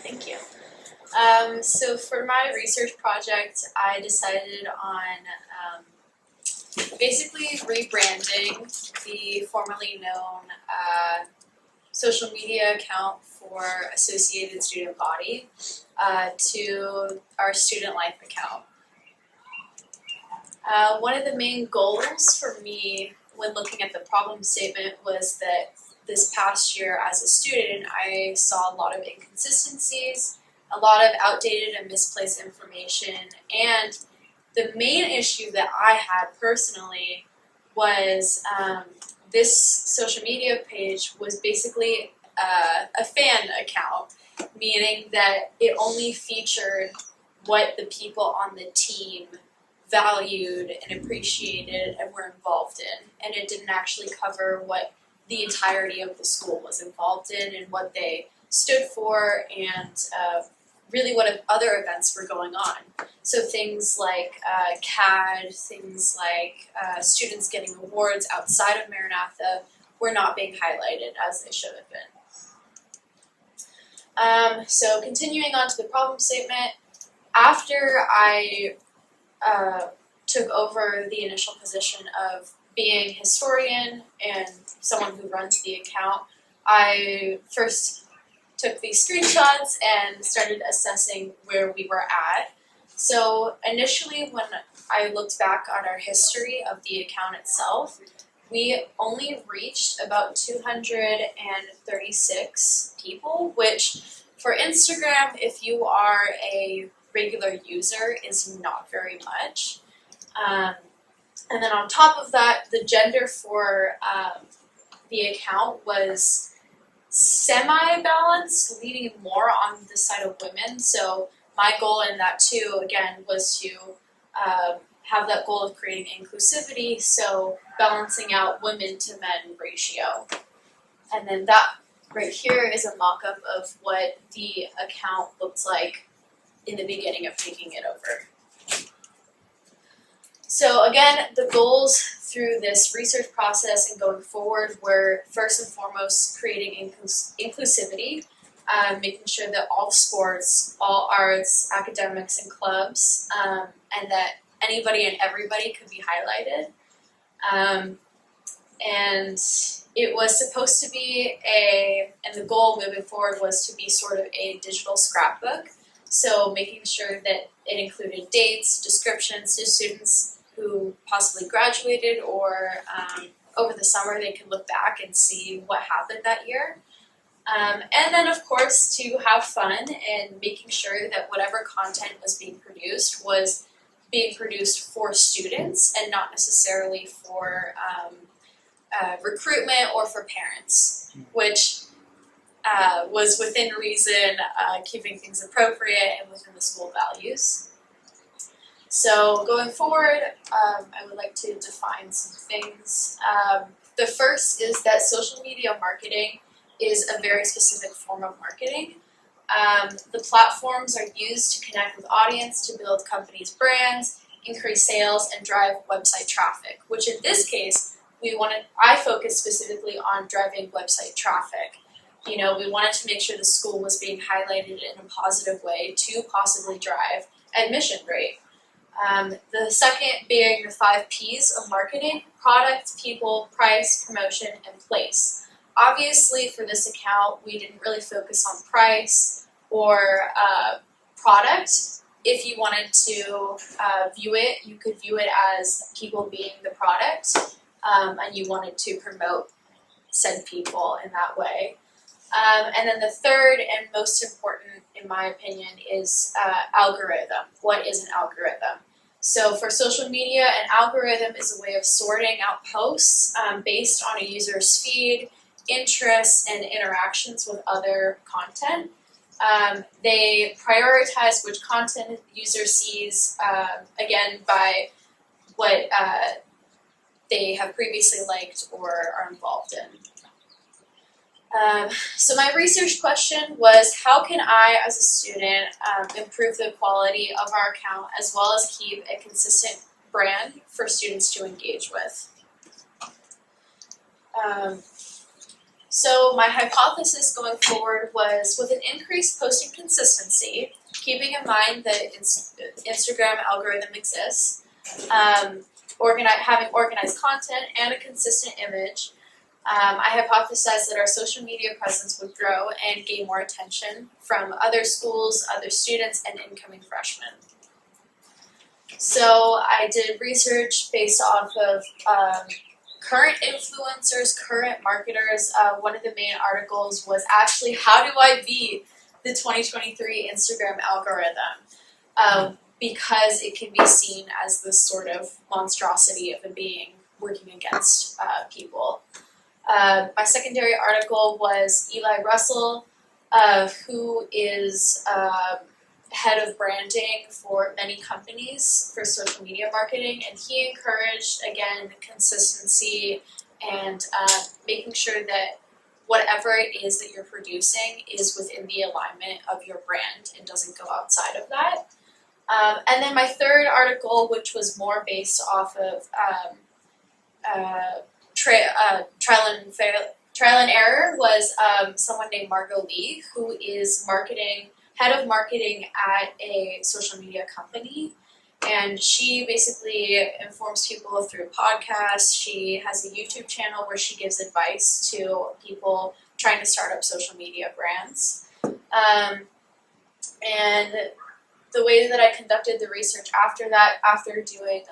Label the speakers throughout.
Speaker 1: Thank you. So for my research project, I decided on basically rebranding the formerly known social media account for Associated Student Body to our Student Life account. One of the main goals for me when looking at the problem statement was that this past year as a student, I saw a lot of inconsistencies, a lot of outdated and misplaced information, and the main issue that I had personally was this social media page was basically a fan account, meaning that it only featured what the people on the team valued and appreciated and were involved in, and it didn't actually cover what the entirety of the school was involved in and what they stood for and really what other events were going on. So things like CAD, things like students getting awards outside of Maranatha were not being highlighted as they should have been. So continuing on to the problem statement, after I took over the initial position of being historian and someone who runs the account, I first took these screenshots and started assessing where we were at. So initially when I looked back on our history of the account itself, we only reached about 236 people, which for Instagram, if you are a regular user, is not very much. And then on top of that, the gender for the account was semi-balanced, leaning more on the side of women. So my goal in that too, again, was to have that goal of creating inclusivity, so balancing out women to men ratio. And then that right here is a mock-up of what the account looked like in the beginning of taking it over. So again, the goals through this research process and going forward were first and foremost creating inclusivity, making sure that all sports, all arts, academics, and clubs, and that anybody and everybody could be highlighted. And it was supposed to be and the goal moving forward was to be sort of a digital scrapbook. So making sure that it included dates, descriptions to students who possibly graduated or over the summer they could look back and see what happened that year. And then of course to have fun and making sure that whatever content was being produced for students and not necessarily for recruitment or for parents, which was within reason, keeping things appropriate and within the school values. So going forward, I would like to define some things. The first is that social media marketing is a very specific form of marketing. The platforms are used to connect with audience, to build companies' brands, increase sales, and drive website traffic, which in this case, I focused specifically on driving website traffic. You know, we wanted to make sure the school was being highlighted in a positive way to possibly drive admission rate. The second being the 5 Ps of marketing: product, people, price, promotion, and place. Obviously for this account, we didn't really focus on price or product. If you wanted to view it, you could view it as people being the product, and you wanted to promote said people in that way. And then the third and most important, in my opinion, is algorithm. What is an algorithm? So for social media, an algorithm is a way of sorting out posts based on a user's feed, interests, and interactions with other content. They prioritize which content the user sees, again, by what they have previously liked or are involved in. So my research question was, how can I, as a student, improve the quality of our account as well as keep a consistent brand for students to engage with? So my hypothesis going forward was with an increased posting consistency, keeping in mind that Instagram algorithm exists, having organized content and a consistent image, I hypothesized that our social media presence would grow and gain more attention from other schools, other students, and incoming freshmen. So I did research based off of current influencers, current marketers. One of the main articles was actually, how do I beat the 2023 Instagram algorithm? Because it can be seen as this sort of monstrosity of a being working against people. My secondary article was Eli Russell, who is head of branding for many companies for social media marketing, and he encouraged, again, consistency and making sure that whatever it is that you're producing is within the alignment of your brand and doesn't go outside of that. And then my third article, which was more based off of trial and error, was someone named Margot Lee, who is head of marketing at a social media company. And she basically informs people through podcasts. She has a YouTube channel where she gives advice to people trying to start up social media brands. And the way that I conducted the research after that, after doing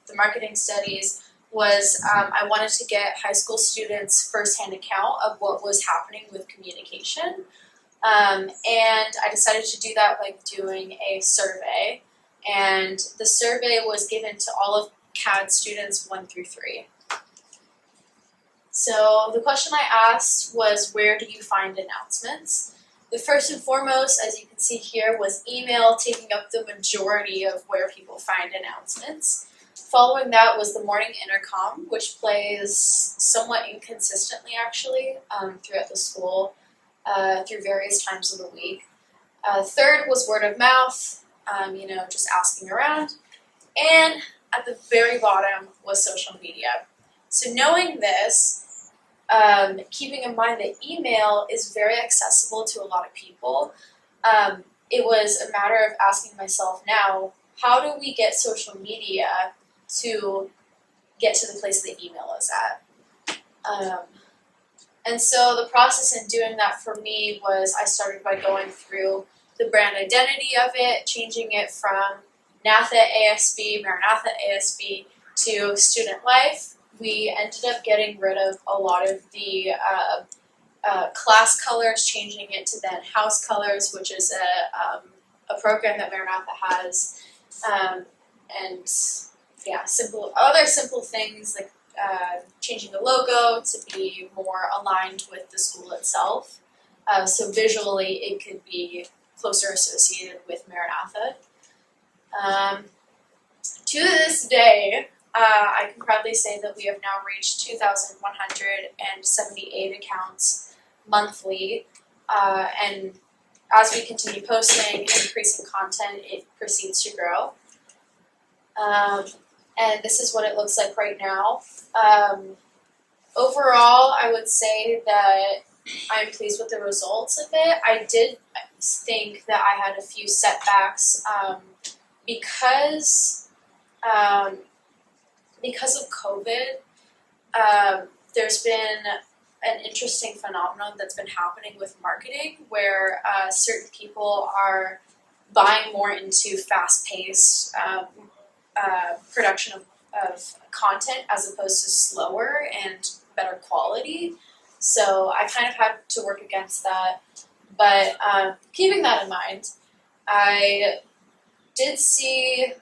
Speaker 1: the marketing studies, was I wanted to get high school students' firsthand account of what was happening with communication. And I decided to do that by doing a survey. And the survey was given to all of CAD students 1 through 3. So the question I asked was, where do you find announcements? The first and foremost, as you can see here, was email, taking up the majority of where people find announcements. Following that was the morning intercom, which plays somewhat inconsistently, actually, throughout the school, through various times of the week. Third was word of mouth, just asking around. And at the very bottom was social media. So knowing this, keeping in mind that email is very accessible to a lot of people, it was a matter of asking myself now, how do we get social media to get to the place that email is at? And so the process in doing that for me was I started by going through the brand identity of it, changing it from Maranatha ASB to Student Life. We ended up getting rid of a lot of the class colors, changing it to then house colors, which is a program that Maranatha has, and other simple things like changing the logo to be more aligned with the school itself, so visually it could be closer associated with Maranatha. To this day, I can proudly say that we have now reached 2,178 accounts monthly, and as we continue posting and increasing content, it proceeds to grow. And this is what it looks like right now. Overall, I would say that I'm pleased with the results of it. I did think that I had a few setbacks because of COVID. There's been an interesting phenomenon that's been happening with marketing where certain people are buying more into fast-paced production of content as opposed to slower and better quality. So I kind of had to work against that. But keeping that in mind, I did see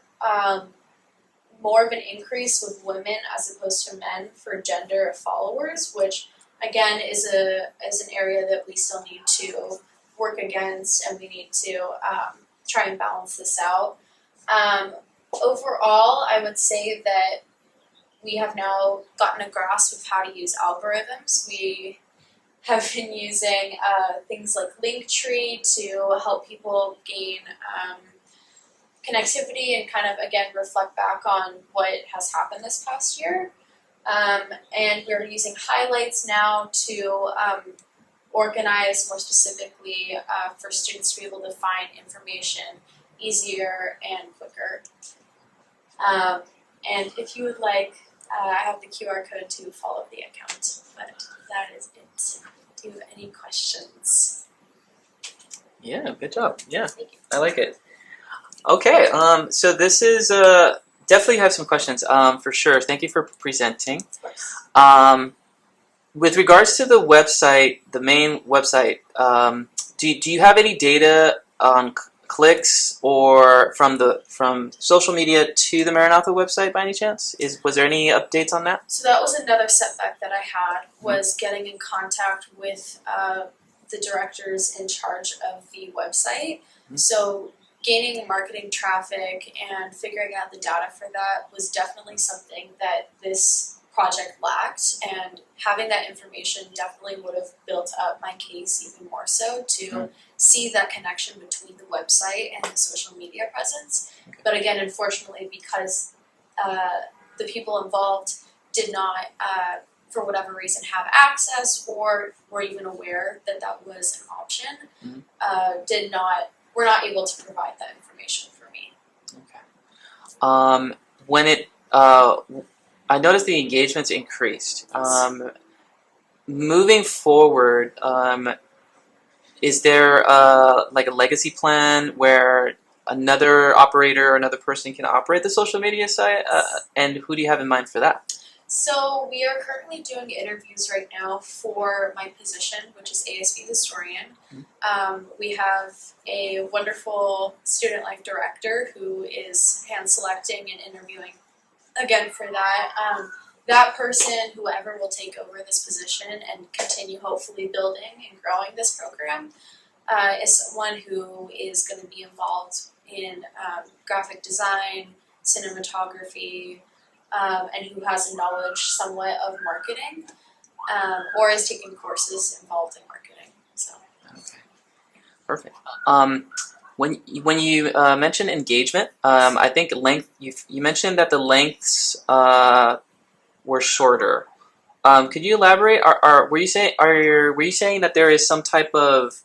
Speaker 1: more of an increase with women as opposed to men for gender followers, which again is an area that we still need to work against, and we need to try and balance this out. Overall, I would say that we have now gotten a grasp of how to use algorithms. We have been using things like Linktree to help people gain connectivity and kind of, again, reflect back on what has happened this past year. And we're using highlights now to organize more specifically for students to be able to find information easier and quicker. And if you would like, I have the QR code to follow the account, but that is it. Do you have any questions?
Speaker 2: Yeah, good job. Yeah,
Speaker 1: Thank you.
Speaker 2: I like it. Okay, so this is definitely have some questions for sure. Thank you for presenting.
Speaker 1: Of course.
Speaker 2: With regards to the website, the main website, do you have any data on clicks or from social media to the Maranatha website by any chance? Was there any updates on that?
Speaker 1: So that was another setback that I had, was getting in contact with the directors in charge of the website. So gaining marketing traffic and figuring out the data for that was definitely something that this project lacked, and having that information definitely would have built up my case even more so to see that connection between the website and the social media presence. But again, unfortunately, because the people involved did not, for whatever reason, have access or were even aware that that was an option, were not able to provide that information for me.
Speaker 2: Okay. When it, I noticed the engagements increased. Moving forward, is there like a legacy plan where another operator or another person can operate the social media site? And who do you have in mind for that?
Speaker 1: So we are currently doing interviews right now for my position, which is ASB historian. We have a wonderful student life director who is hand selecting and interviewing again for that. That person, whoever will take over this position and continue hopefully building and growing this program, is someone who is going to be involved in graphic design, cinematography, and who has a knowledge somewhat of marketing, or is taking courses involved in marketing. So.
Speaker 2: Okay. Perfect. When you mentioned engagement, I think length. You mentioned that the lengths were shorter. Could you elaborate? Were you saying that there is some type of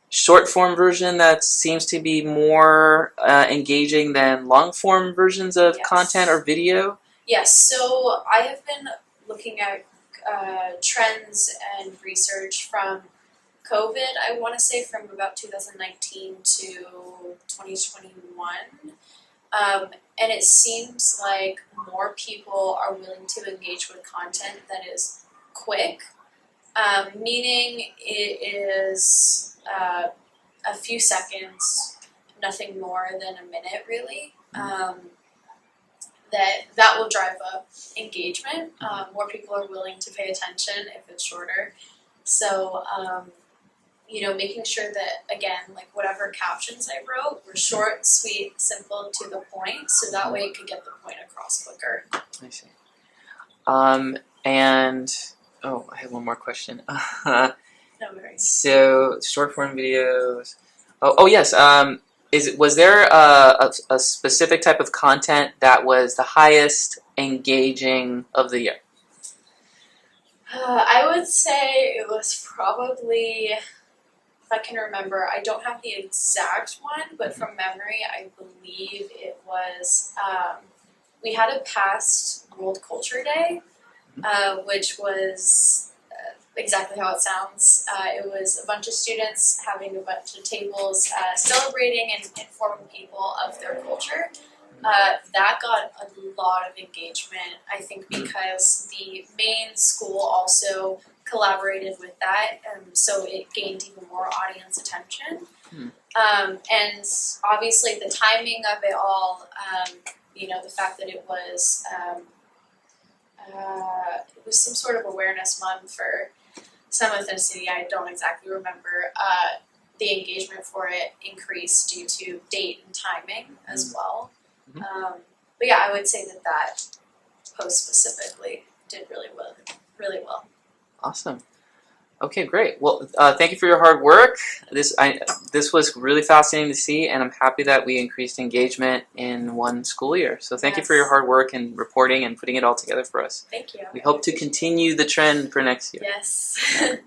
Speaker 2: short form version that seems to be more engaging than long form versions of content or video?
Speaker 1: Yes. So I have been looking at trends and research from COVID, I want to say from about 2019 to 2021. And it seems like more people are willing to engage with content that is quick, meaning it is a few seconds, nothing more than a minute really. That will drive up engagement. More people are willing to pay attention if it's shorter. So, making sure that, again, like whatever captions I wrote were short, sweet, simple, to the point, so that way it could get the point across quicker.
Speaker 2: I see. And, I have one more question.
Speaker 1: No worries.
Speaker 2: So, short form videos. Yes. Was there a specific type of content that was the highest engaging of the year?
Speaker 1: I would say it was probably, if I can remember, I don't have the exact one, but from memory, I believe it was, we had a past World Culture Day, which was exactly how it sounds. It was a bunch of students having a bunch of tables celebrating and informing people of their culture. That got a lot of engagement, I think, because the main school also collaborated with that, so it gained even more audience attention. And obviously the timing of it all, the fact that it was some sort of awareness month for some ethnicity, I don't exactly remember. The engagement for it increased due to date and timing as well. But yeah, I would say that post specifically did really well.
Speaker 2: Awesome. Okay, great. Well, thank you for your hard work. This was really fascinating to see, and I'm happy that we increased engagement in one school year. So thank you for your hard work and reporting and putting it all together for us.
Speaker 1: Thank you.
Speaker 2: We hope to continue the trend for next year.
Speaker 1: Yes.